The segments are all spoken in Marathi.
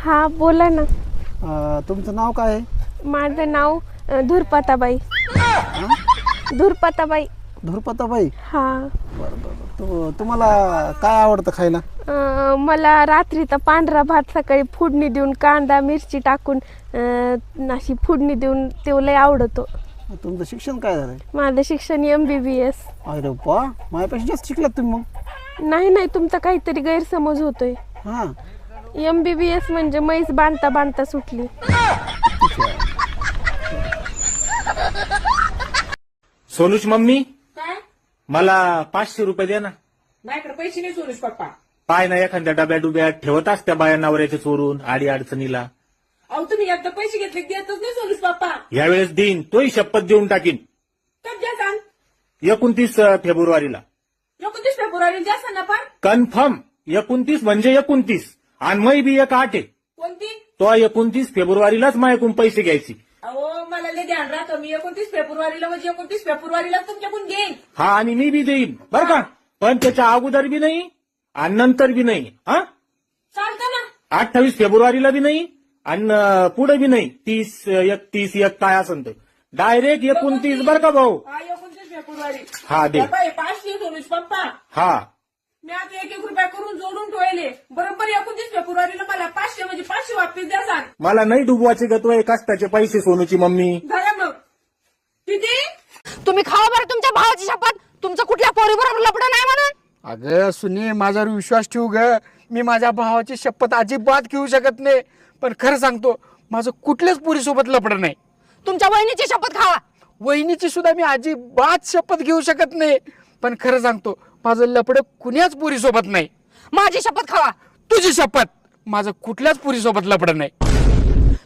हा बोला ना. तुमचं नाव काय आहे? माझं नाव धुरपताबाई. धुरपताबाई. धुरपताबाई. हा. बरं बरं. तुम्हाला काय आवडतं खायला? मला रात्रीचा पांढरा भात सकाळी फोडणी देऊन कांदा मिरची टाकून अशी फोडणी देऊन ते लय आवडतो. तुमचं शिक्षण काय झालंय? माझं शिक्षण MBBS. अरे वा, माझ्यापेक्षा जास्त शिकलात तुम्ही मग. नाही तुमचा काहीतरी गैरसमज होतोय. हा. MBBS म्हणजे म्हैस बांधता बांधता सुटली. सोनूच मम्मी, काय? मला 500 रुपये दे ना. माझ्याकडे पैसे नाही सोनूश पप्पा. पाय ना एखाद्या डब्या डुब्यात ठेवत असत्या बाया नवऱ्याच्या चोरून आडी अडचणीला. अहो तुम्ही एकदा पैसे घेतले की देतच नाही सोनूश पप्पा. यावेळेस देईन, तोही शपथ देऊन टाकीन. कब द्या सांग? 29 फेब्रुवारीला 29 फेब्रुवारी द्या सांग ना पण. कन्फर्म. 29 म्हणजे 29 आणि मै बी एक 8 आहे. कोणती? तो 29 फेब्रुवारीलाच माझ्याकडून पैसे घ्यायची. अहो मला लय ध्यान राहतो. मी 29 फेब्रुवारीला म्हणजे 29 फेब्रुवारीला तुमच्याकडून घेईन. हा, आणि मी बी देईन बर का, पण त्याच्या अगोदर बी नाही आणि नंतर बी नाही. हा, चालतं ना. 28 फेब्रुवारीला बी नाही आणि पुढे बी नाही. 30 31 एक काय असेल तर डायरेक्ट 29 बर का भाऊ. हा 29 फेब्रुवारी. हा दे. बाई 500 सोनूश पप्पा. हा, मी आता 1-1 रुपया करून जोडून ठेवले. बरोबर 29 फेब्रुवारीला मला 500 म्हणजे 500 वापस द्या सांग. मला नाही डुबवायचे ग तुझे कष्टाचे पैसे सोनूची मम्मी. धरा मग. किती? तुम्ही खावा बरं तुमच्या भावाची शपथ. तुमचं कुठल्या पोरीबरोबर लपडं नाही म्हणून. अगं सुनी, माझ्यावर विश्वास ठेवू ग. मी माझ्या भावाची शपथ अजिबात घेऊ शकत नाही. पण खरं सांगतो, माझं कुठल्याच पोरीसोबत लपडं नाही. तुमच्या वहिनीची शपथ खावा. वहिनीची सुद्धा मी अजिबात शपथ घेऊ शकत नाही. पण खरं सांगतो, माझं लपडं कुण्याच पोरीसोबत नाही. माझी शपथ खावा. तुझी शपथ, माझं कुठल्याच पोरीसोबत लपडं नाही.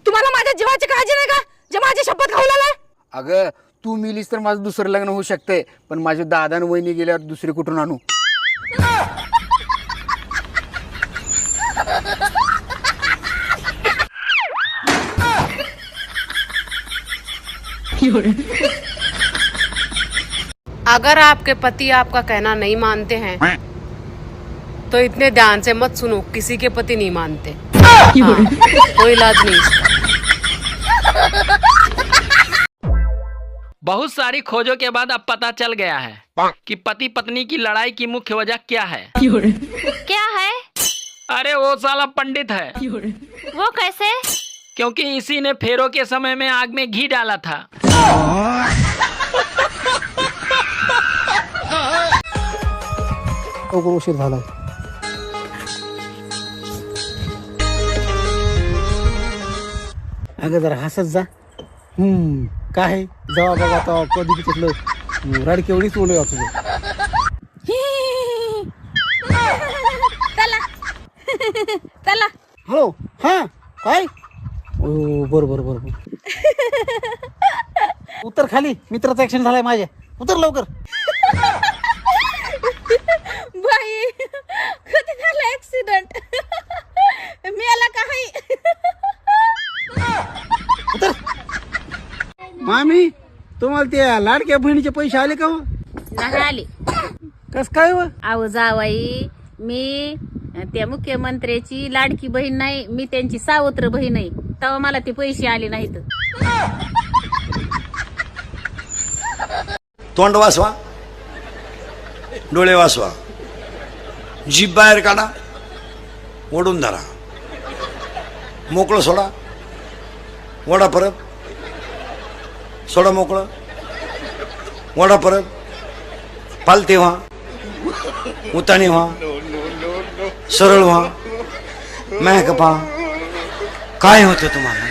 तुम्हाला माझ्या जीवाची काळजी नाही का जे माझी शपथ खावलेलं आहे. अगं तू मिलीस तर माझं दुसरं लग्न होऊ शकते, पण माझे दादा आणि वहिनी गेल्यावर दुसरी कुठून आणू? अगर आपके पति आपका कहना नहीं मानते हैं तो इतने ध्यान से मत सुनो. किसी के पति नहीं मानते. कोई इलाज नहीं. बहुत सारी खोजों के बाद अब पता चल गया है कि पति पत्नी की लड़ाई की मुख्य वजह क्या है. क्या है? अरे वो साला पंडित है. वो कैसे? क्योंकि इसी ने फेरों के समय में आग में घी डाला था. उशीर झाला. अगं जरा हसत जा. काय जेव्हा बघा तेव्हा कधी तिथलं रडके एवढीच ओढ तुझं. चला. हो. हा काय? बरोबर. उतर खाली. मित्राचा ऍक्सिडेंट झालाय माझ्या. उतर लवकर. बाई कधी झाला ऍक्सिडेंट? मेला काही? उतर. मामी, तुम्हाला त्या लाडक्या बहिणीचे पैसे आले का? नाही आली. कस काय? आहो जावाई, मी त्या मुख्यमंत्र्याची लाडकी बहीण नाही, मी त्यांची सावत्र बहीण आहे. तेव्हा मला ते पैसे आले नाहीत. तोंड वाचवा, डोळे वाचवा, जीभ बाहेर काढा, ओढून धरा, मोकळं सोडा, वडा परत, सोडा मोकळं, वडा परत, पालते व्हा, उताणी व्हा, सरळ व्हा, मॅक पहा. काय होतं तुम्हाला?